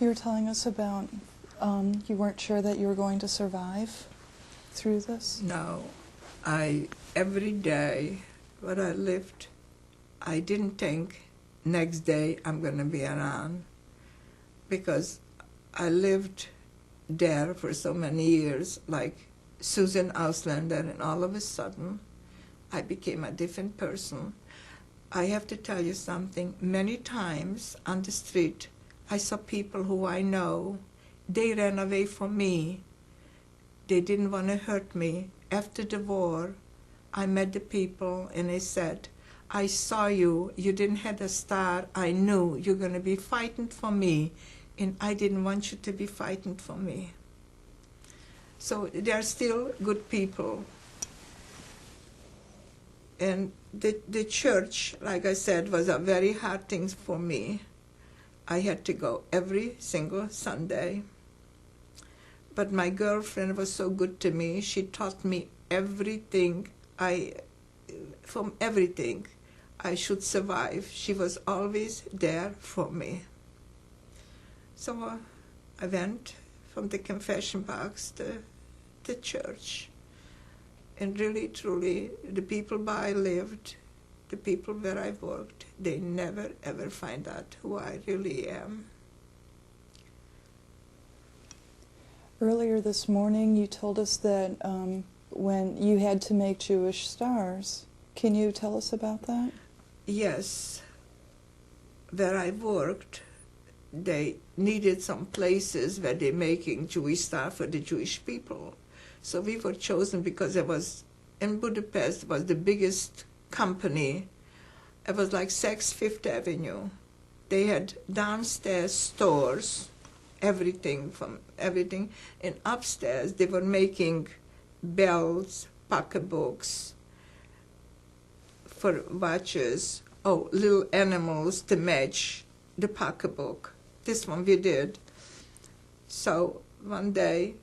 You were telling us about you weren't sure that you were going to survive through this? No. Every day when I lived, I didn't think next day I'm going to be around, because I lived there for so many years, like Susan Auslander, and all of a sudden I became a different person. I have to tell you something. Many times on the street, I saw people who I know, they ran away from me. They didn't want to hurt me. After the war, I met the people and they said, I saw you, you didn't have a star, I knew you're going to be fighting for me, and I didn't want you to be fighting for me. So there are still good people. And the church, like I said, was a very hard thing for me. I had to go every single Sunday. But my girlfriend was so good to me. She taught me everything from everything I should survive. She was always there for me. So I went from the confession box to the church. And really, truly, the people where I lived, the people where I worked, they never, ever find out who I really am. Earlier this morning, you told us that when you had to make Jewish stars. Can you tell us about that? Yes. Where I worked, they needed some places where they're making Jewish stars for the Jewish people. So we were chosen because it was, in Budapest, was the biggest company. It was like Saks Fifth Avenue. They had downstairs stores, everything. And upstairs, they were making belts, pocketbooks for watches, little animals to match the pocketbook. This one we did. So one day,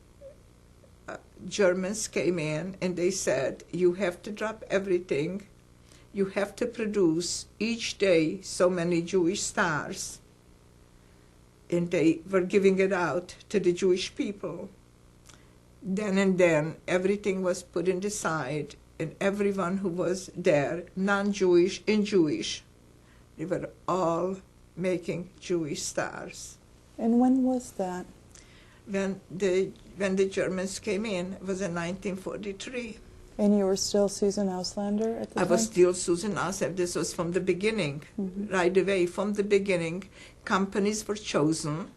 Germans came in and they said, you have to drop everything. You have to produce each day so many Jewish stars. And they were giving it out to the Jewish people. Then and then, everything was put in the side, and everyone who was there, non-Jewish and Jewish, they were all making Jewish stars. And when was that? When the Germans came in, it was in 1943. And you were still Susan Auslander at the time? I was still Susan Auslander. This was from the beginning, right away. From the beginning, companies were chosen,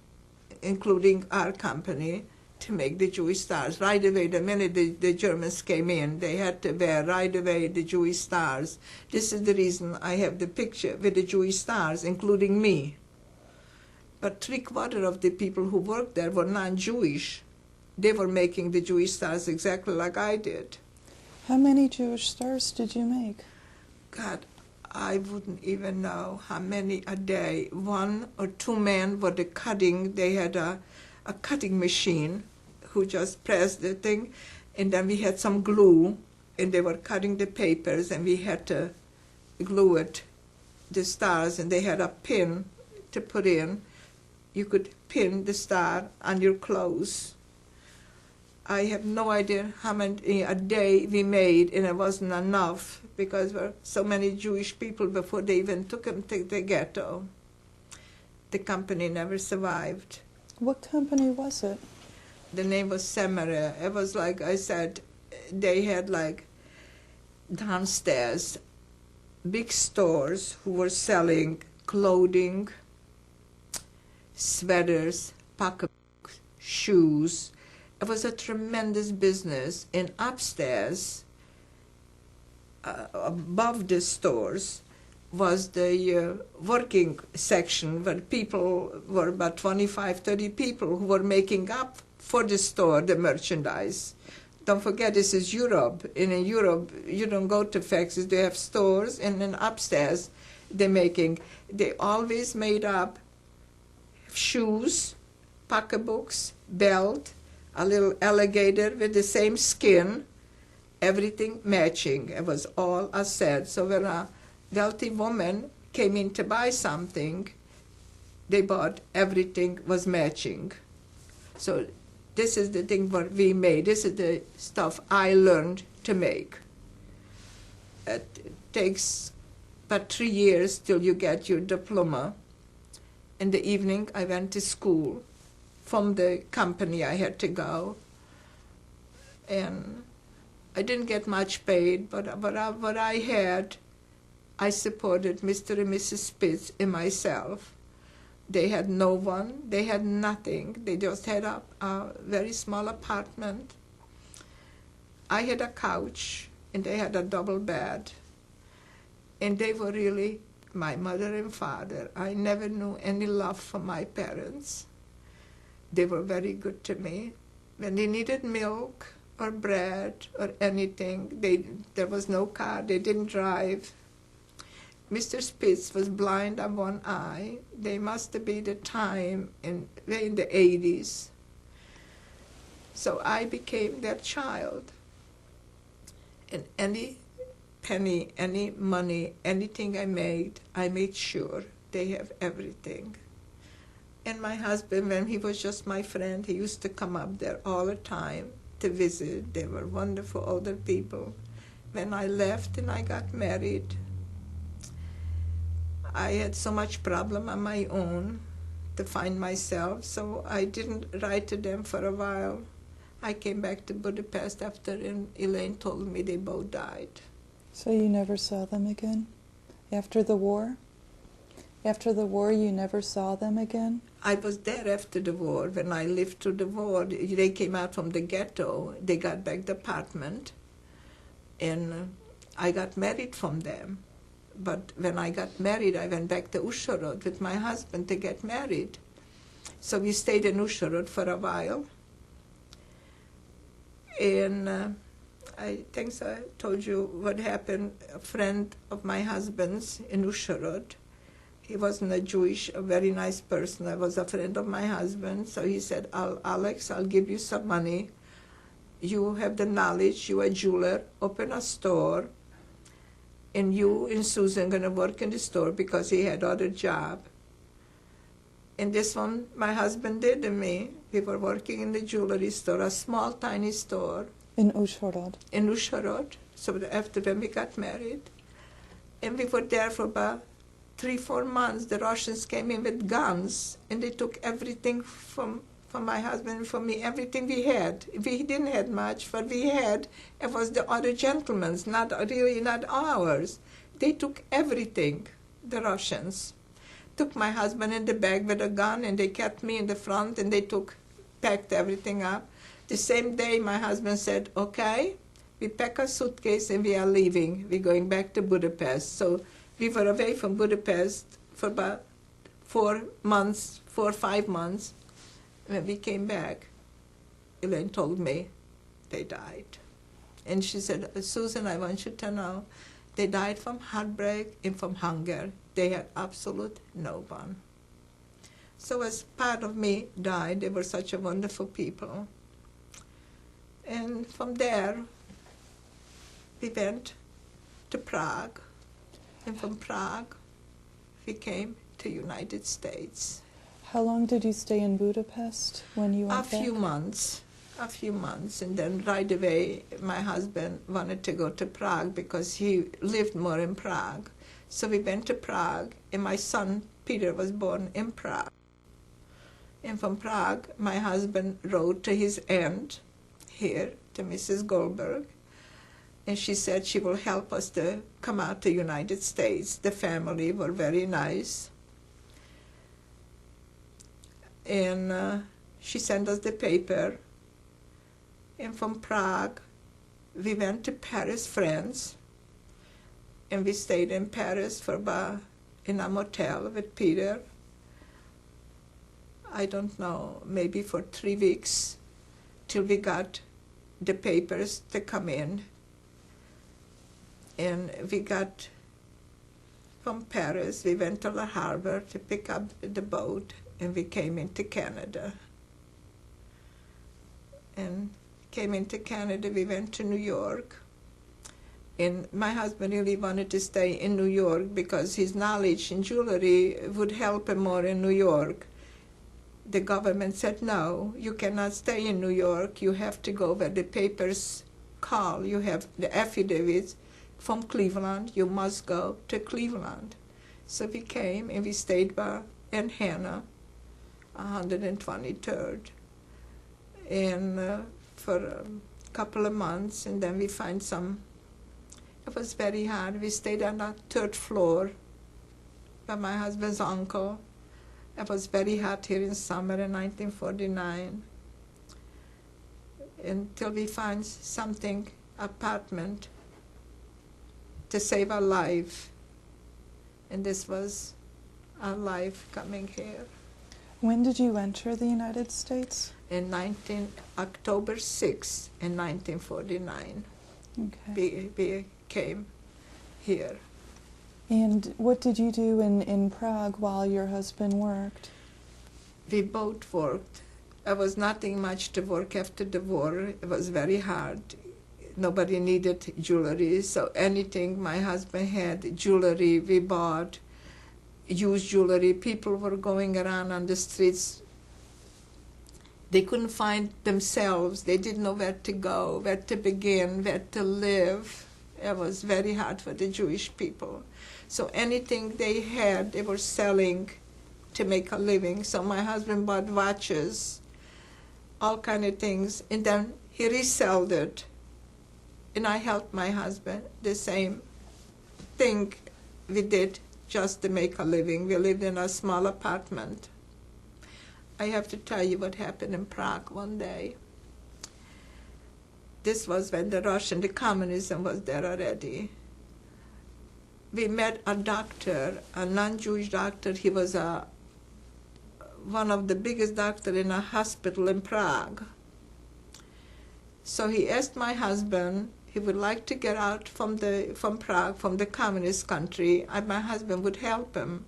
including our company, to make the Jewish stars. Right away, the minute the Germans came in, they had to wear right away the Jewish stars. This is the reason I have the picture with the Jewish stars, including me. But 3/4 of the people who worked there were non-Jewish. They were making the Jewish stars exactly like I did. How many Jewish stars did you make? God, I wouldn't even know how many a day. 1 or 2 men were the cutting. They had a cutting machine who just pressed the thing, and then we had some glue, and they were cutting the papers, and we had to glue it, the stars, and they had a pin to put in. You could pin the star on your clothes. I have no idea how many a day we made, and it wasn't enough because there were so many Jewish people before they even took them to the ghetto. The company never survived. What company was it? The name was Semere. It was like I said, they had like downstairs big stores who were selling clothing, sweaters, pocketbooks, shoes. It was a tremendous business. And upstairs, above the stores, was the working section where people were about 25, 30 people who were making up for the store, the merchandise. Don't forget, this is Europe. And in Europe, you don't go to factories. They have stores, and then upstairs, they always made up shoes, pocketbooks, belt, a little alligator with the same skin, everything matching. It was all I said. So when a wealthy woman came in to buy something, they bought, everything was matching. So this is the thing what we made. This is the stuff I learned to make. It takes about 3 years till you get your diploma. In the evening, I went to school. From the company, I had to go. And I didn't get much paid, but what I had, I supported Mr. and Mrs. Spitz and myself. They had no one. They had nothing. They just had a very small apartment. I had a couch, and they had a double bed. And they were really my mother and father. I never knew any love from my parents. They were very good to me. When they needed milk or bread or anything, there was no car. They didn't drive. Mr. Spitz was blind of one eye. They must have been the time in the 80s. So I became their child. And any penny, any money, anything I made sure they have everything. And my husband, when he was just my friend, he used to come up there all the time to visit. They were wonderful older people. When I left and I got married, I had so much problem on my own to find myself, so I didn't write to them for a while. I came back to Budapest after, and Elaine told me they both died. So you never saw them again? After the war? After the war, you never saw them again? I was there after the war. When I lived through the war, they came out from the ghetto. They got back the apartment, and I got married from them. But when I got married, I went back to Uzhhorod with my husband to get married. So we stayed in Uzhhorod for a while. And I think I told you what happened. A friend of my husband's in Uzhhorod, he wasn't a Jewish, a very nice person. I was a friend of my husband. So he said, Alex, I'll give you some money. You have the knowledge. You're a jeweler. Open a store. And you and Susan going to work in the store because he had other job. And this one my husband did to me. We were working in the jewelry store, a small, tiny store. In Uzhhorod? In Uzhhorod. So after when we got married. And we were there for about 3-4 months. The Russians came in with guns, and they took everything from my husband and from me, everything we had. We didn't have much. What we had, it was the other gentlemen's, not ours. They took everything, the Russians. Took my husband in the back with a gun, and they kept me in the front, and they packed everything up. The same day, my husband said, okay, we pack a suitcase and we are leaving. We're going back to Budapest. So we were away from Budapest for about 4 or 5 months. When we came back, Elaine told me they died. And she said, Susan, I want you to know, they died from heartbreak and from hunger. They had absolute no one. So as part of me died, they were such a wonderful people. And from there, we went to Prague. And from Prague, we came to United States. How long did you stay in Budapest when you went back? A few months, and then right away my husband wanted to go to Prague because he lived more in Prague. So we went to Prague, and my son Peter was born in Prague. And from Prague, my husband wrote to his aunt here, to Mrs. Goldberg, and she said she will help us to come out to United States. The family were very nice. And she sent us the paper. And from Prague, we went to Paris, France. And we stayed in Paris in a motel with Peter. I don't know, maybe for 3 weeks, till we got the papers to come in. And we got, from Paris, we went to the harbor to pick up the boat, and we came into Canada. And came into Canada, we went to New York, And my husband really wanted to stay in New York because his knowledge in jewelry would help him more in New York. The government said, no, you cannot stay in New York. You have to go where the papers call. You have the affidavits from Cleveland. You must go to Cleveland. So we came and we stayed by Aunt Hannah, 123rd, and for a couple of months, and then we find some. It was very hard. We stayed on the third floor by my husband's uncle. It was very hot here in summer in 1949. Until we find something, apartment, to save our life. And this was our life coming here. When did you enter the United States? In October 6th in 1949. Okay. We came here. And what did you do in Prague while your husband worked? We both worked. There was nothing much to work after the war. It was very hard. Nobody needed jewelry, so anything my husband had, jewelry we bought, used jewelry. People were going around on the streets. They couldn't find themselves. They didn't know where to go, where to begin, where to live. It was very hard for the Jewish people. So anything they had, they were selling to make a living. So my husband bought watches, all kind of things, and then he resold it. And I helped my husband, the same thing we did just to make a living. We lived in a small apartment. I have to tell you what happened in Prague one day. This was when the communism was there already. We met a doctor, a non-Jewish doctor. He was one of the biggest doctors in a hospital in Prague. So he asked my husband, he would like to get out from Prague, from the communist country, and my husband would help him.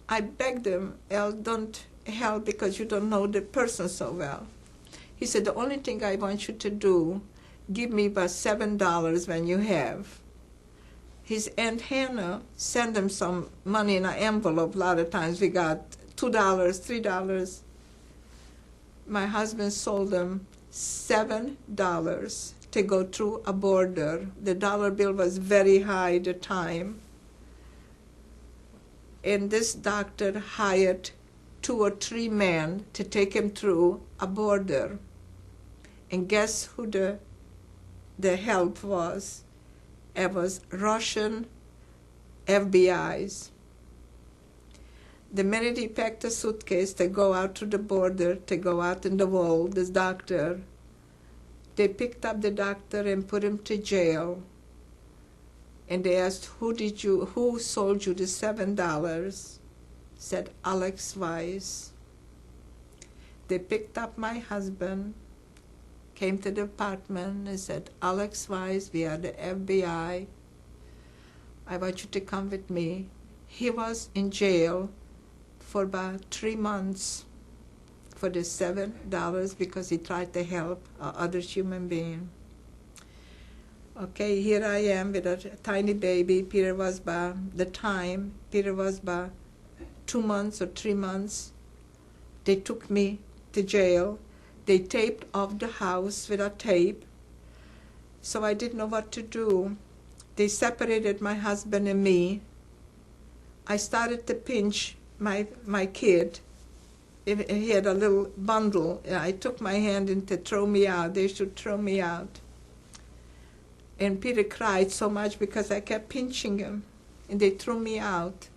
I begged him, El, don't help because you don't know the person so well. He said, the only thing I want you to do, give me about $7 when you have. His Aunt Hannah sent him some money in an envelope. A lot of times we got $2, $3. My husband sold him $7 to go through a border. The dollar bill was very high at the time. And this doctor hired 2 or 3 men to take him through a border. And guess who the help was? It was Russian FBI's. The minute he packed a suitcase to go out to the border, to go out in the world, this doctor, they picked up the doctor and put him to jail. And they asked, who sold you the $7? Said Alex Weiss. They picked up my husband, came to the apartment and said, Alex Weiss, we are the FBI. I want you to come with me. He was in jail for about 3 months for the $7 because he tried to help other human being. Okay, here I am with a tiny baby. Peter was by 2 months or 3 months. They took me to jail. They taped off the house with a tape. So I didn't know what to do. They separated my husband and me. I started to pinch my kid. He had a little bundle. I took my hand in to throw me out. They should throw me out. And Peter cried so much because I kept pinching him. And they threw me out.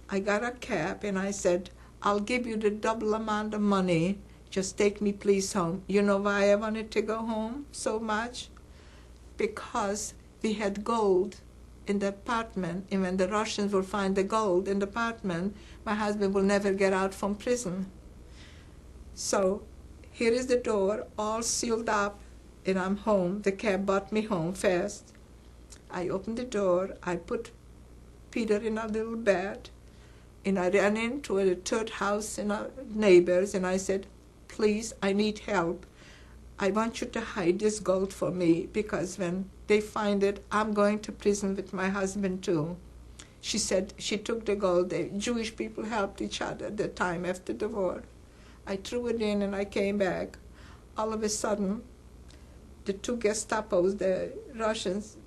I got a cab and I said, I'll give you the double amount of money. Just take me please home. You know why I wanted to go home so much? Because we had gold in the apartment. And when the Russians will find the gold in the apartment, my husband will never get out from prison. So here is the door, all sealed up, and I'm home. The cab brought me home fast. I opened the door. I put Peter in a little bed, and I ran into a third house in our neighbors, and I said, please, I need help. I want you to hide this gold for me, because when they find it, I'm going to prison with my husband too. She said she took the gold. The Jewish people helped each other at the time after the war. I threw it in and I came back. All of a sudden, the two Gestapos, the Russians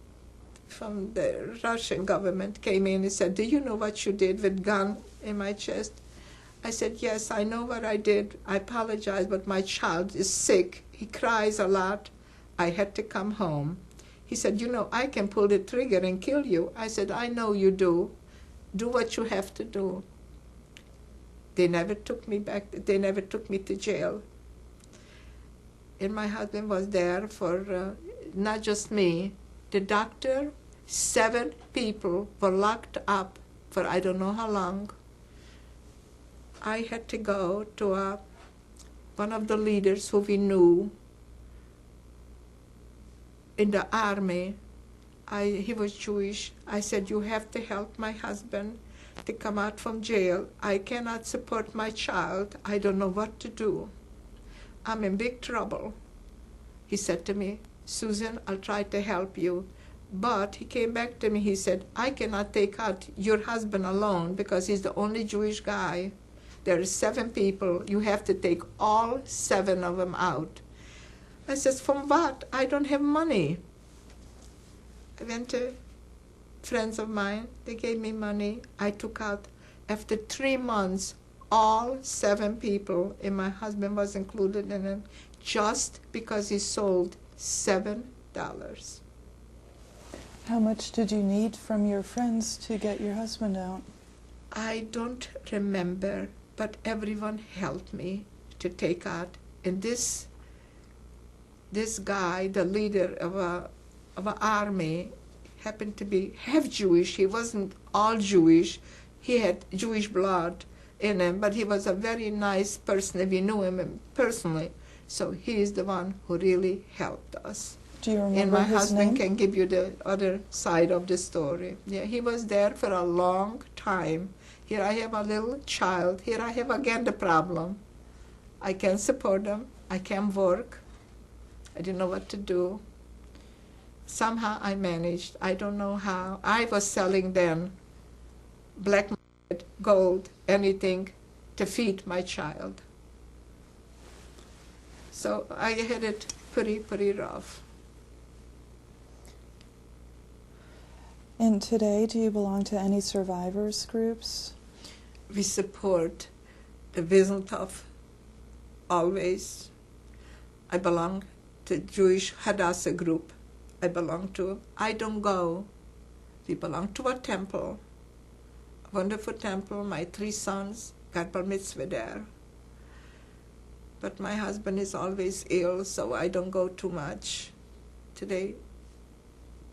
from the Russian government, came in and said, "Do you know what you did with gun in my chest?" I said, "Yes, I know what I did. I apologize, but my child is sick. He cries a lot. I had to come home." He said, "You know, I can pull the trigger and kill you." I said, "I know you do. Do what you have to do." They never took me back. They never took me to jail. And my husband was there for not just me. The doctor, 7 people were locked up for I don't know how long. I had to go to one of the leaders who we knew in the army. He was Jewish. I said, "You have to help my husband to come out from jail. I cannot support my child. I don't know what to do. I'm in big trouble." He said to me, "Susan, I'll try to help you." But he came back to me, he said, "I cannot take out your husband alone because he's the only Jewish guy. There are 7 people. You have to take all 7 of them out." I said, "From what? I don't have money." I went to friends of mine. They gave me money. I took out, after 3 months, all 7 people, and my husband was included in it, just because he sold $7. How much did you need from your friends to get your husband out? I don't remember, but everyone helped me to take out. And this guy, the leader of an army, happened to be half Jewish. He wasn't all Jewish. He had Jewish blood in him, but he was a very nice person. We knew him personally. So he is the one who really helped us. Do you remember and my his husband name? can give you the other side of the story. Yeah, he was there for a long time. Here I have a little child. Here I have again the problem. I can't support them. I can't work. I didn't know what to do. Somehow I managed. I don't know how. I was selling then black market, gold, anything to feed my child. So I had it pretty rough. And today, do you belong to any survivors groups? We support the Wieseltoff always. I belong to Jewish Hadassah group. I belong to. I don't go. We belong to a temple, a wonderful temple. My 3 sons got bar mitzvah there. But my husband is always ill, so I don't go too much. Today,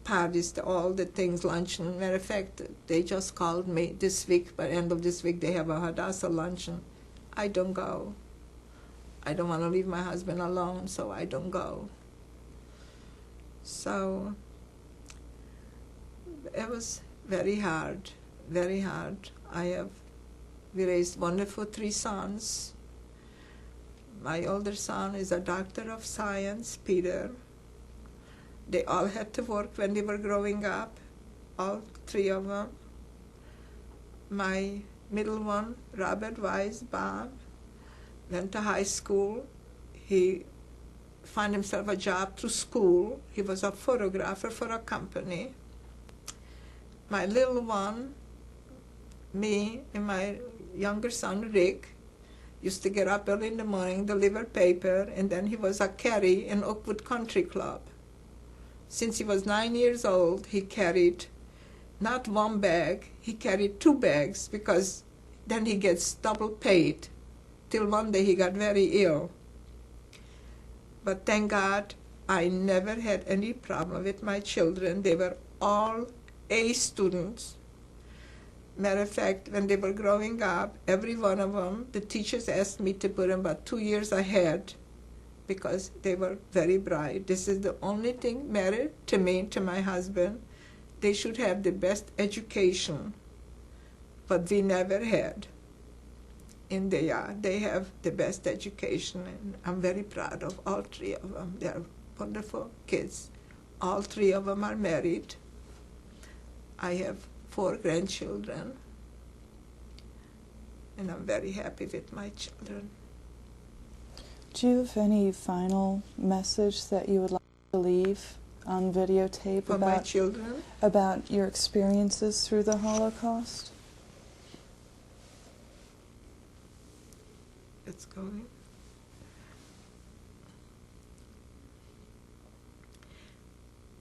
parties, all the things, luncheon. Matter of fact, they just called me this week. By the end of this week, they have a Hadassah luncheon. I don't go. I don't want to leave my husband alone, so I don't go. So it was very hard, very hard. We raised wonderful 3 sons. My older son is a doctor of science, Peter. They all had to work when they were growing up, all 3 of them. My middle one, Robert Weiss, Bob, went to high school. He found himself a job through school. He was a photographer for a company. My little one, me, and my younger son, Rick, used to get up early in the morning, deliver paper, and then he was a carry in Oakwood Country Club. Since he was 9 years old, he carried not 1 bag, he carried 2 bags, because then he gets double paid. Till one day he got very ill. But thank God, I never had any problem with my children. They were all A students. Matter of fact, when they were growing up, every one of them, the teachers asked me to put them about 2 years ahead because they were very bright. This is the only thing mattered to me, to my husband. They should have the best education, but we never had. And they have the best education, and I'm very proud of all three of them. They're wonderful kids. All three of them are married. I have 4 grandchildren, and I'm very happy with my children. Do you have any final message that you would like to leave on videotape For my children, about your experiences through the Holocaust? it's going.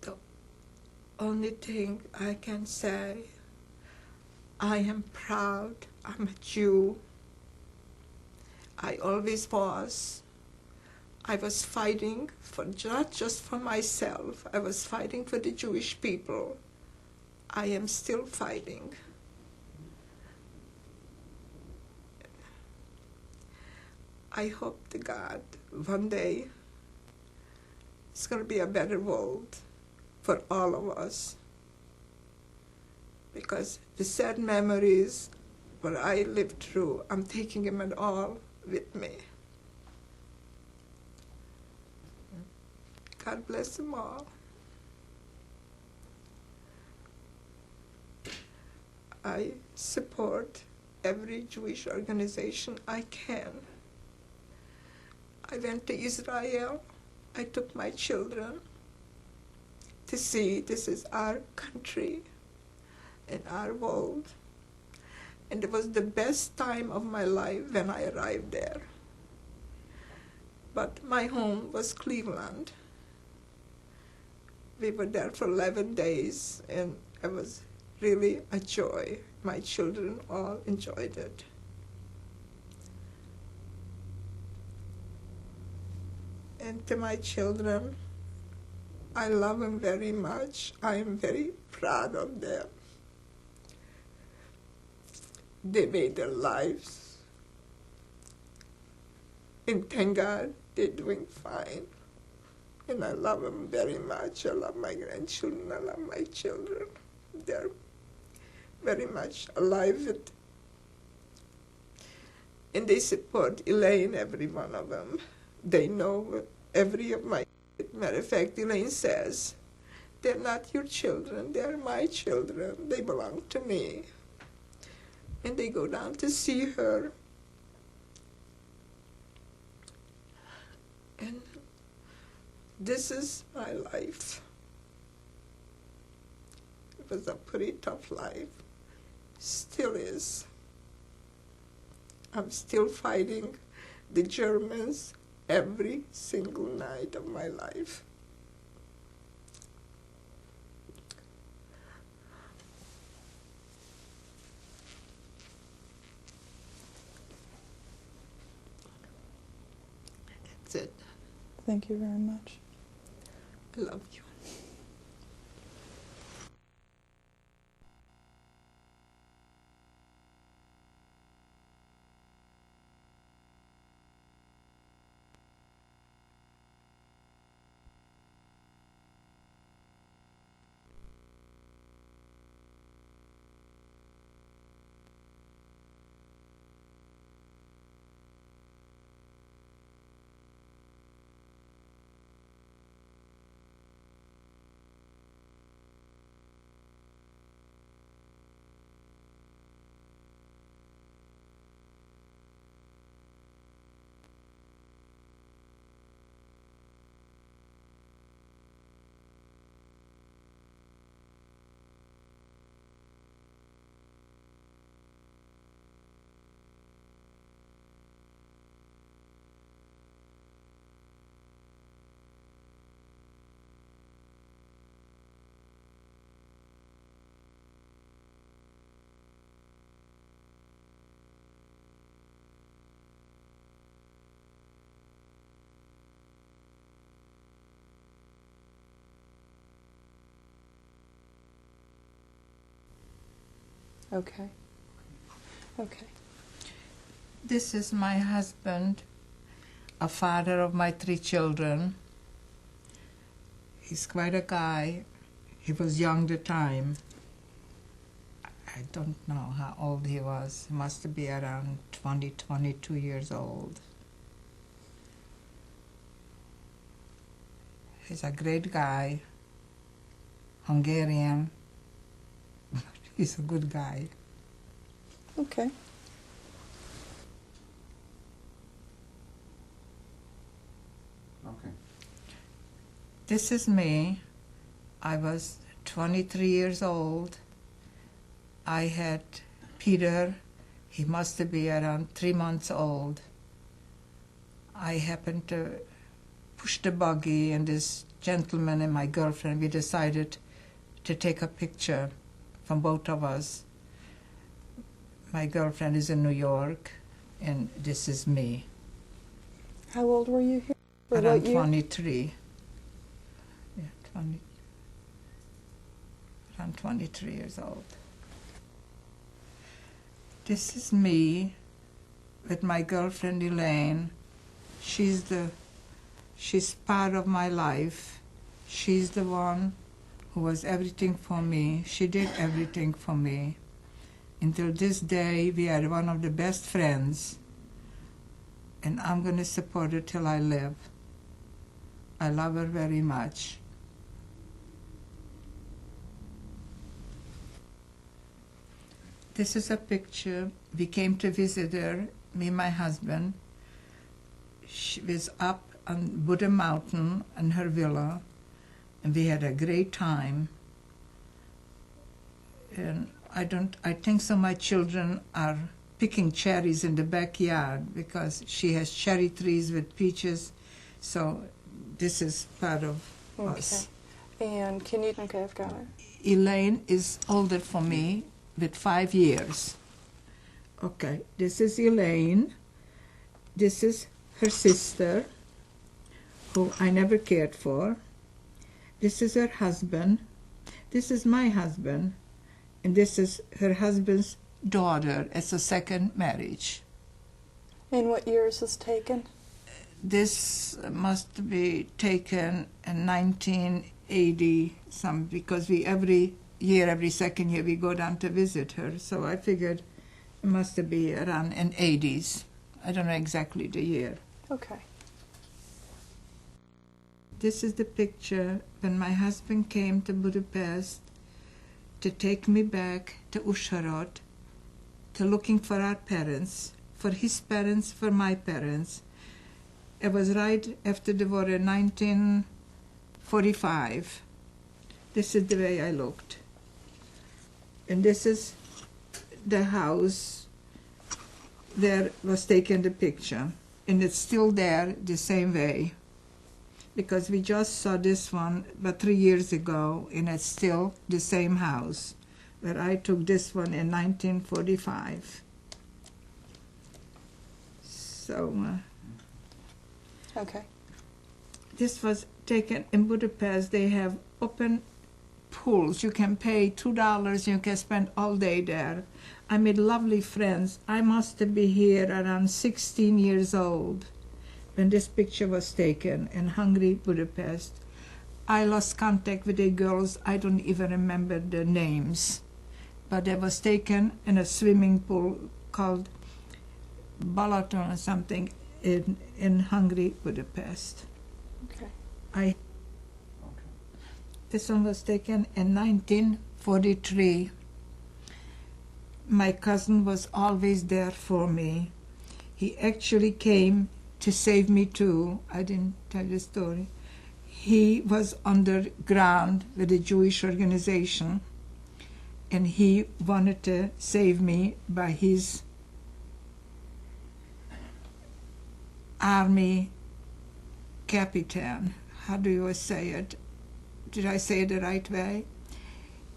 The only thing I can say, I am proud. I'm a Jew. I always was. I was fighting for not just for myself. I was fighting for the Jewish people. I am still fighting. I hope to God one day it's going to be a better world for all of us. Because the sad memories what I lived through, I'm taking them at all with me. God bless them all. I support every Jewish organization I can. I went to Israel. I took my children to see this is our country and our world. And it was the best time of my life when I arrived there. But my home was Cleveland. We were there for 11 days, and it was really a joy. My children all enjoyed it. And to my children, I love them very much. I am very proud of them. They made their lives. And thank God they're doing fine. And I love them very much. I love my grandchildren. I love my children. They're very much alive. And they support Elaine, every one of them. They know every of my... Matter of fact, Elaine says, they're not your children, they're my children. They belong to me. And they go down to see her. And this is my life. It was a pretty tough life. Still is. I'm still fighting the Germans every single night of my life. That's it. Thank you very much. I love you. Okay. Okay. This is my husband, a father of my 3 children. He's quite a guy. He was young at the time. I don't know how old he was. He must be around 20, 22 years old. He's a great guy, Hungarian. He's a good guy. Okay. Okay. This is me. I was 23 years old. I had Peter. He must be around 3 months old. I happened to push the buggy, and this gentleman and my girlfriend, we decided to take a picture from both of us. My girlfriend is in New York, and this is me. How old were you here? Or Around what year? 23. Yeah, 20. Around 23 years old. This is me with my girlfriend Elaine. She's part of my life. She's the one who was everything for me. She did everything for me. Until this day, we are one of the best friends, and I'm going to support her till I live. I love her very much. This is a picture. We came to visit her, me and my husband. She was up on Buddha Mountain in her villa, and we had a great time. And I think so my children are picking cherries in the backyard because she has cherry trees with peaches, so this is part of us. And can you... Okay, I've got it. Elaine is older for me with 5 years. Okay, this is Elaine. This is her sister, who I never cared for. This is her husband. This is my husband. And this is her husband's daughter. It's a second marriage. And what year is this taken? This must be taken in 1980, because every second year, we go down to visit her. So I figured it must be around in 80s. I don't know exactly the year. Okay. This is the picture when my husband came to Budapest to take me back to Uzsarot, to looking for our parents, for his parents, for my parents. It was right after the war in 1945. This is the way I looked. And this is the house where was taken the picture. And it's still there the same way. Because we just saw this one about 3 years ago, and it's still the same house where I took this one in 1945. So Okay. this was taken in Budapest. They have open pools. You can pay $2, you can spend all day there. I made lovely friends. I must be here around 16 years old when this picture was taken in Hungary, Budapest. I lost contact with the girls. I don't even remember their names. But it was taken in a swimming pool called Balaton or something in Hungary, Budapest. Okay. This one was taken in 1943. My cousin was always there for me. He actually came to save me too. I didn't tell the story. He was underground with a Jewish organization, and he wanted to save me by his army captain. How do you say it? Did I say it the right way?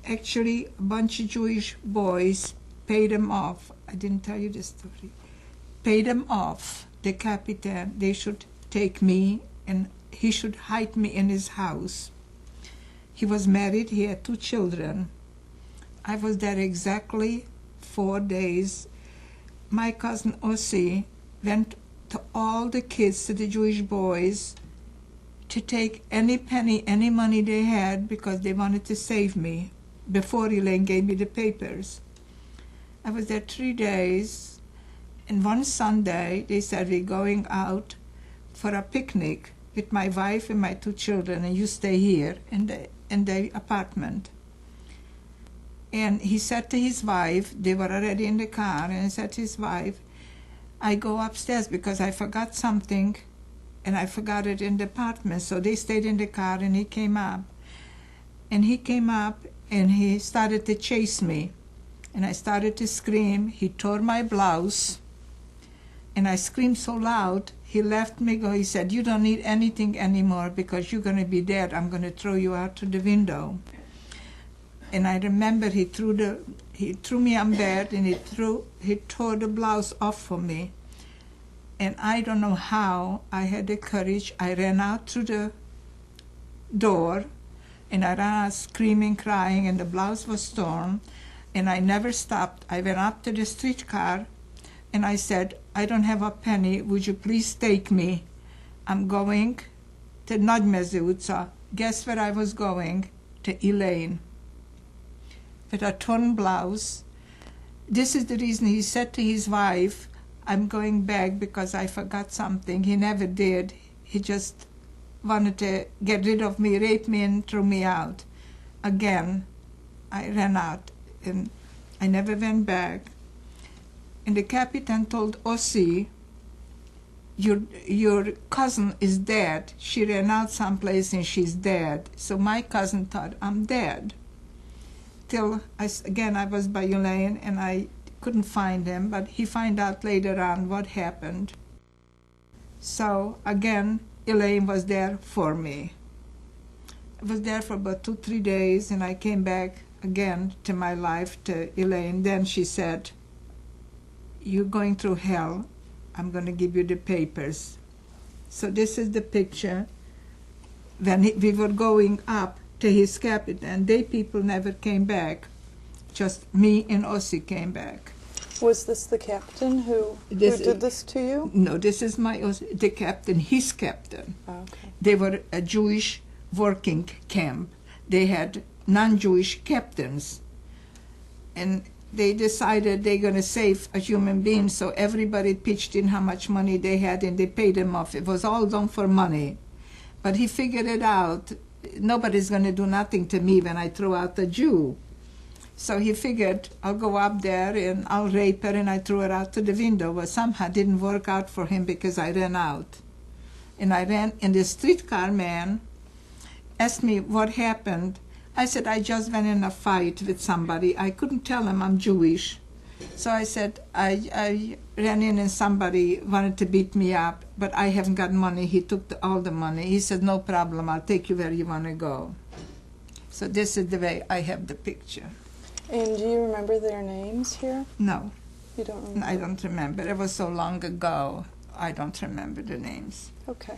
Actually, a bunch of Jewish boys paid him off. I didn't tell you this story. Paid him off. The captain, they should take me and he should hide me in his house. He was married, he had 2 children. I was there exactly 4 days. My cousin Ossi went to all the kids, to the Jewish boys, to take any penny, any money they had because they wanted to save me before Elaine gave me the papers. I was there 3 days, and one Sunday they said, we're going out for a picnic with my wife and my 2 children, and you stay here in the apartment. And he said to his wife, they were already in the car, and he said to his wife, I go upstairs because I forgot something, and I forgot it in the apartment. So they stayed in the car, and he came up. And he came up, and he started to chase me. And I started to scream. He tore my blouse, and I screamed so loud, he left me go. He said, you don't need anything anymore because you're going to be dead. I'm going to throw you out to the window. And I remember he threw me on bed, and he tore the blouse off for me. And I don't know how I had the courage. I ran out through the door, and I ran out screaming, crying, and the blouse was torn. And I never stopped. I went up to the streetcar, and I said, I don't have a penny. Would you please take me? I'm going to Nagymezőutca. Guess where I was going? To Elaine. With a torn blouse. This is the reason he said to his wife, I'm going back because I forgot something. He never did. He just wanted to get rid of me, rape me, and throw me out. Again, I ran out, and I never went back. And the captain told Ossie, your cousin is dead. She ran out someplace and she's dead. So my cousin thought I'm dead. Till I was by Elaine, and I couldn't find him, but he found out later on what happened. So again, Elaine was there for me. I was there for about 2-3 days, and I came back again to my life, to Elaine. Then she said, you're going through hell. I'm going to give you the papers. So this is the picture when we were going up to his captain. They people never came back. Just me and Ossie came back. Was this the captain who did this to you? No, this is the captain, his captain. Oh, okay. They were a Jewish working camp. They had non-Jewish captains. And they decided they're going to save a human being, so everybody pitched in how much money they had, and they paid him off. It was all done for money. But he figured it out. Nobody's going to do nothing to me when I throw out a Jew. So he figured, I'll go up there and I'll rape her, and I threw her out to the window. But somehow it didn't work out for him because I ran out. And I ran, and the streetcar man asked me what happened. I said, I just went in a fight with somebody. I couldn't tell him I'm Jewish. So I said, I ran in and somebody wanted to beat me up, but I haven't got money. He took all the money. He said, no problem, I'll take you where you want to go. So this is the way I have the picture. And do you remember their names here? No. You don't remember? I don't remember. It was so long ago. I don't remember the names. Okay.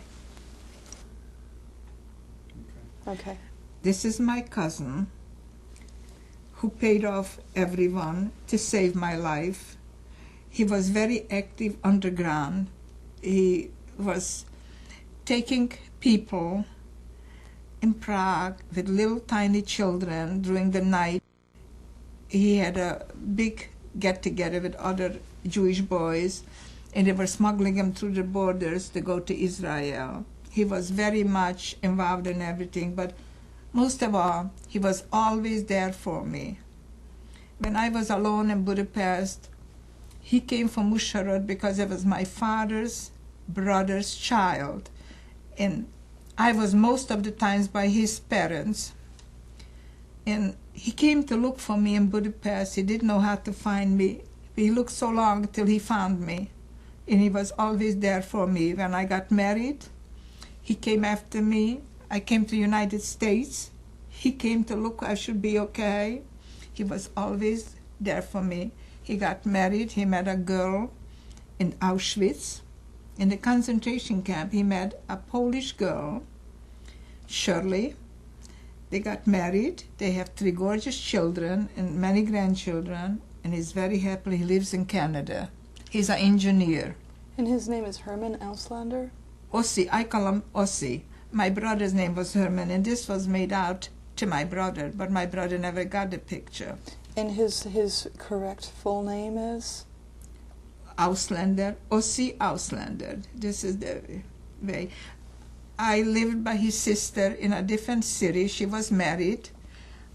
Okay. This is my cousin who paid off everyone to save my life. He was very active underground. He was taking people in Prague with little tiny children during the night. He had a big get-together with other Jewish boys, and they were smuggling them through the borders to go to Israel. He was very much involved in everything, but most of all, he was always there for me. When I was alone in Budapest, he came from Musharraf because it was my father's brother's child. And I was most of the times by his parents. And he came to look for me in Budapest. He didn't know how to find me. He looked so long till he found me. And he was always there for me. When I got married, he came after me. I came to the United States. He came to look I should be okay. He was always there for me. He got married. He met a girl in Auschwitz. In the concentration camp, he met a Polish girl, Shirley. They got married. They have 3 gorgeous children and many grandchildren, and he's very happy. He lives in Canada. He's an engineer. And his name is Herman Auslander? Ossie, I call him Ossie. My brother's name was Herman, and this was made out to my brother, but my brother never got the picture. And his correct full name is? Auslander, Ossi Auslander. This is the way. I lived by his sister in a different city. She was married.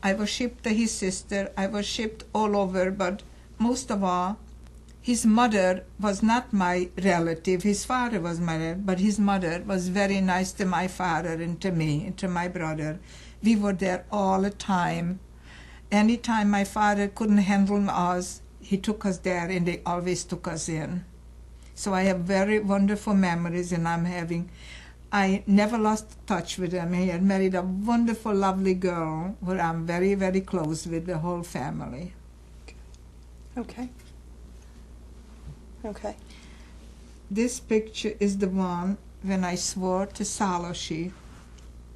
I was shipped to his sister. I was shipped all over, but most of all, his mother was not my relative. His father was my relative, but his mother was very nice to my father and to me and to my brother. We were there all the time. Anytime my father couldn't handle us, he took us there, and they always took us in. So I have very wonderful memories, and I never lost touch with him. He had married a wonderful, lovely girl who I'm very, very close with, the whole family. Okay. Okay. This picture is the one when I swore to Saloshi.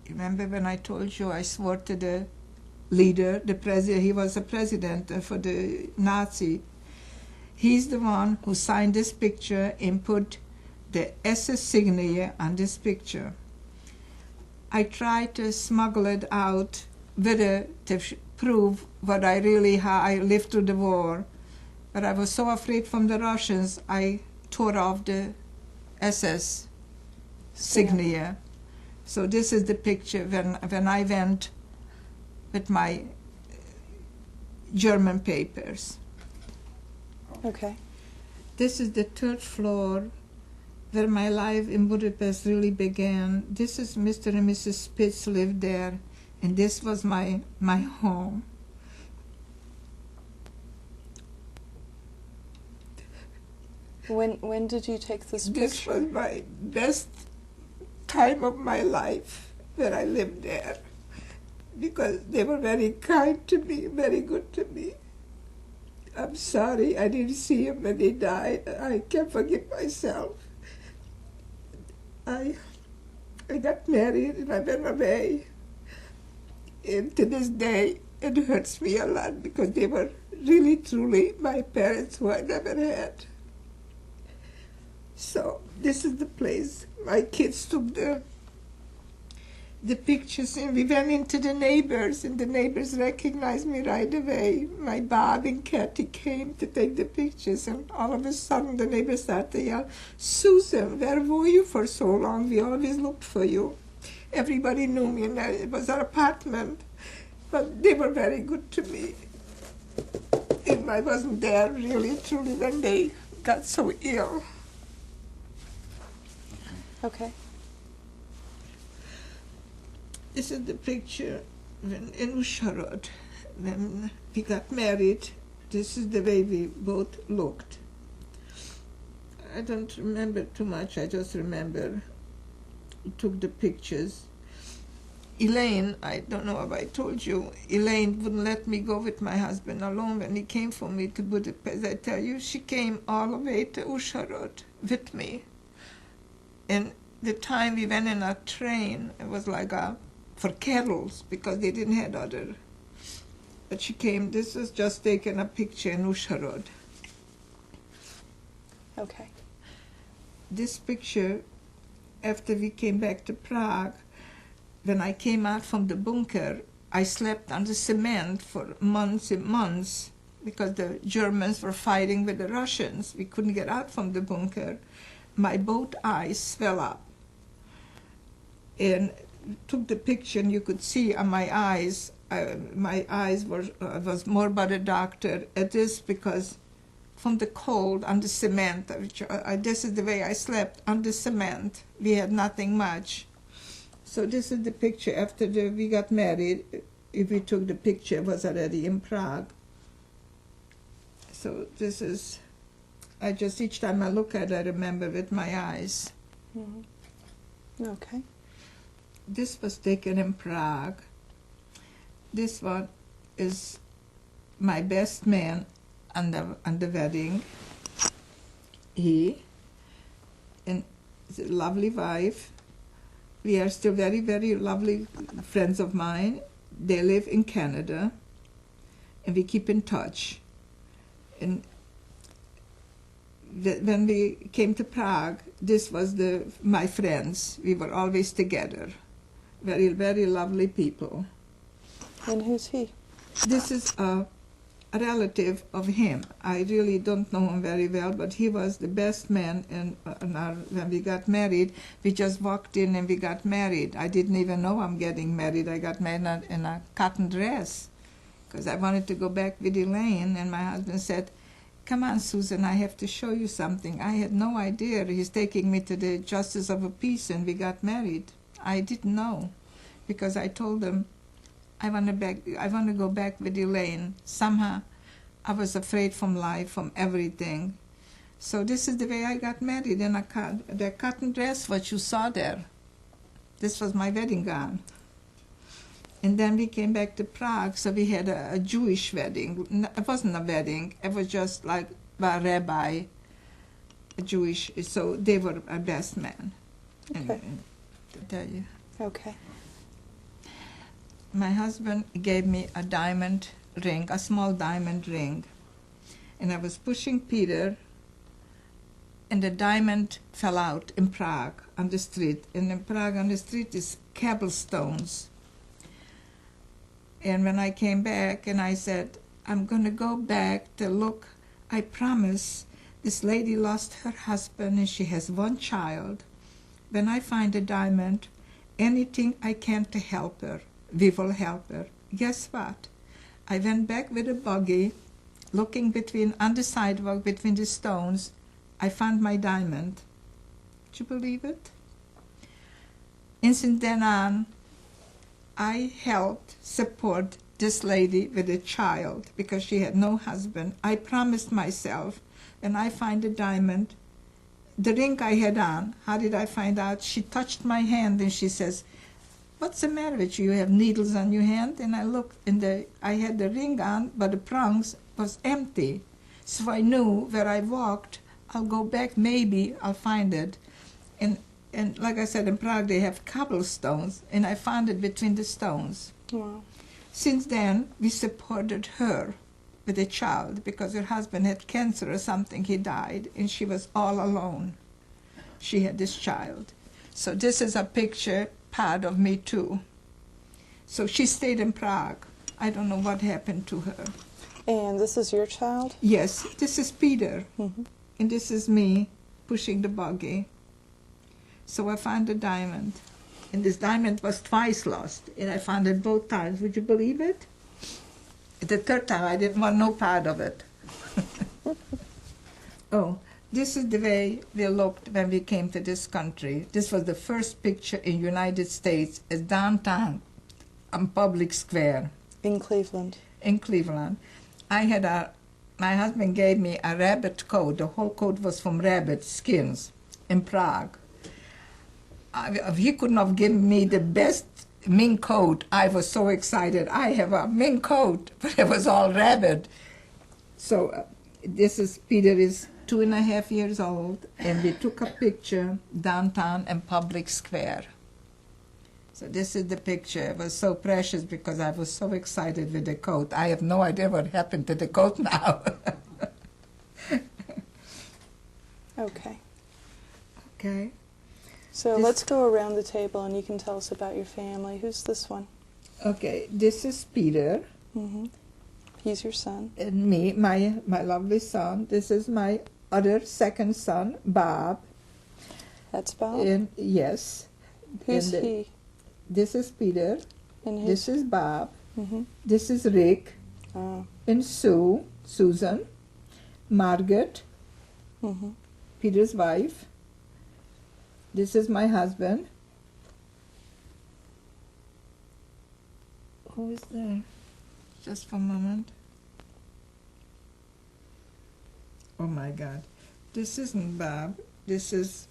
Remember when I told you I swore to the leader, the president? He was a president for the Nazi. He's the one who signed this picture and put the SS signature on this picture. I tried to smuggle it out to prove what how I lived through the war. But I was so afraid from the Russians, I tore off the SS signature. So this is the picture when I went with my German papers. Okay. This is the third floor where my life in Budapest really began. This is Mr. and Mrs. Spitz lived there, and this was my home. When did you take this picture? This was my best time of my life when I lived there, because they were very kind to me, very good to me. I'm sorry I didn't see him when he died. I can't forgive myself. I got married and I went away. And to this day, it hurts me a lot because they were really, truly my parents who I never had. So this is the place. My kids took the pictures, and we went into the neighbors, and the neighbors recognized me right away. My Bob and Kathy came to take the pictures, and all of a sudden the neighbors started to yell, "Susan, where were you for so long? We always looked for you." Everybody knew me, and it was our apartment. But they were very good to me. And I wasn't there really, truly, when they got so ill. Okay. This is the picture when in Usharod, when we got married. This is the way we both looked. I don't remember too much. I just remember we took the pictures. Elaine, I don't know if I told you, Elaine wouldn't let me go with my husband alone when he came for me to Budapest. I tell you, she came all the way to Usharod with me. And the time we went in a train, it was like for kettles, because they didn't have other. But she came. This was just taking a picture in Usharod. Okay. This picture, after we came back to Prague, when I came out from the bunker, I slept on the cement for months and months because the Germans were fighting with the Russians. We couldn't get out from the bunker. My both eyes swelled up. And took the picture, and you could see on my eyes was more by the doctor. It is because from the cold on the cement, this is the way I slept, on the cement. We had nothing much. So this is the picture after we got married. If we took the picture, it was already in Prague. So this is, each time I look at it, I remember with my eyes. Mm-hmm. Okay. This was taken in Prague. This one is my best man on the wedding. He and his lovely wife. We are still very, very lovely friends of mine. They live in Canada, and we keep in touch. And when we came to Prague, this was my friends. We were always together. Very, very lovely people. And who's he? This is a a relative of him. I really don't know him very well, but he was the best man when we got married. We just walked in and we got married. I didn't even know I'm getting married. I got married in a cotton dress because I wanted to go back with Elaine, and my husband said, "Come on, Susan, I have to show you something." I had no idea. He's taking me to the Justice of the Peace, and we got married. I didn't know because I told him, I want to go back with Elaine. Somehow, I was afraid from life, from everything. So this is the way I got married in the cotton dress, what you saw there. This was my wedding gown. And then we came back to Prague, so we had a Jewish wedding. It wasn't a wedding. It was just like a rabbi, a Jewish. So they were our best man. Okay. And to tell you. Okay. My husband gave me a diamond ring, a small diamond ring. And I was pushing Peter, and the diamond fell out in Prague on the street. And in Prague on the street is cobblestones. And when I came back and I said, I'm going to go back to look, I promise this lady lost her husband and she has one child. When I find a diamond, anything I can to help her, we will help her. Guess what? I went back with a buggy, looking on the sidewalk between the stones. I found my diamond. Did you believe it? And since then on, I helped support this lady with a child because she had no husband. I promised myself, when I find a diamond, the ring I had on, how did I find out? She touched my hand and she says, "What's the matter with you? You have needles on your hand?" And I looked, and I had the ring on, but the prongs was empty. So I knew where I walked, I'll go back, maybe I'll find it. And like I said, in Prague they have cobblestones, and I found it between the stones. Wow. Since then, we supported her with a child because her husband had cancer or something, he died, and she was all alone. She had this child. So this is a picture, part of me too. So she stayed in Prague. I don't know what happened to her. And this is your child? Yes, this is Peter, Mm-hmm. and this is me pushing the buggy. So I found a diamond, and this diamond was twice lost, and I found it both times. Would you believe it? The third time, I didn't want no part of it. Oh, this is the way we looked when we came to this country. This was the first picture in United States as downtown on Public Square In Cleveland. in Cleveland. My husband gave me a rabbit coat. The whole coat was from rabbit skins in Prague. He couldn't have given me the best mink coat. I was so excited. I have a mink coat, but it was all rabbit. So this is, Peter is 2.5 years old, and we took a picture downtown in Public Square. So this is the picture. It was so precious because I was so excited with the coat. I have no idea what happened to the coat now. Okay. Okay. So This- let's go around the table and you can tell us about your family. Who's this one? Okay, this is Peter. Mm-hmm. He's your son. And me, my lovely son. This is my other second son, Bob. That's Bob. And yes. Who's and, he? This is Peter. And his. This is Bob. Mm-hmm. This is Rick. Oh. And Susan, Margaret, Mm-hmm. Peter's wife. This is my husband. Who is there? Just for a moment. Oh my God. This isn't Bob. This is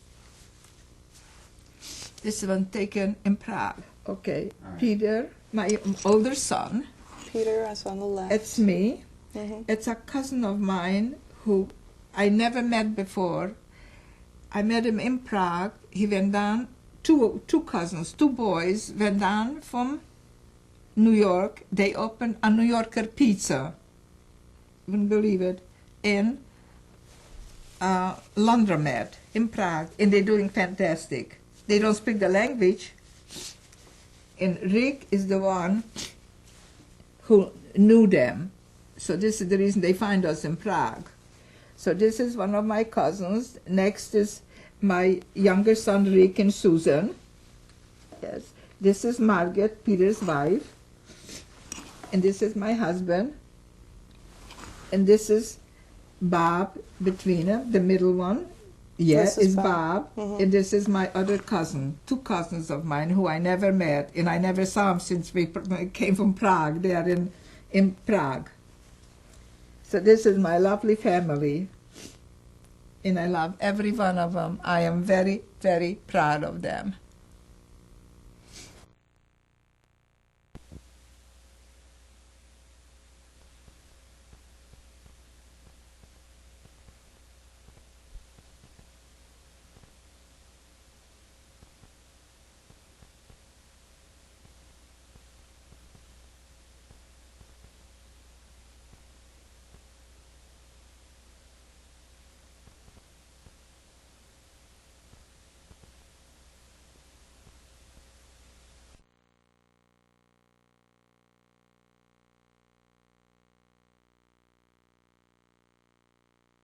one taken in Prague. Okay. All right. Peter, my older son. Peter is on the left. It's me. Mm-hmm. It's a cousin of mine who I never met before. I met him in Prague. He went down, two cousins, two boys, went down from New York. They opened a New Yorker pizza. You wouldn't believe it. In laundromat in Prague. And they're doing fantastic. They don't speak the language. And Rick is the one who knew them. So this is the reason they find us in Prague. So this is one of my cousins. Next is my younger son, Rick and Susan. Yes. This is Margaret, Peter's wife. And this is my husband. And this is Bob between them, the middle one. Yeah, This is is Bob. Bob. And this is my other cousin, two cousins of mine who I never met, and I never saw them since we came from Prague. They are in Prague. So this is my lovely family, and I love every one of them. I am very, very proud of them.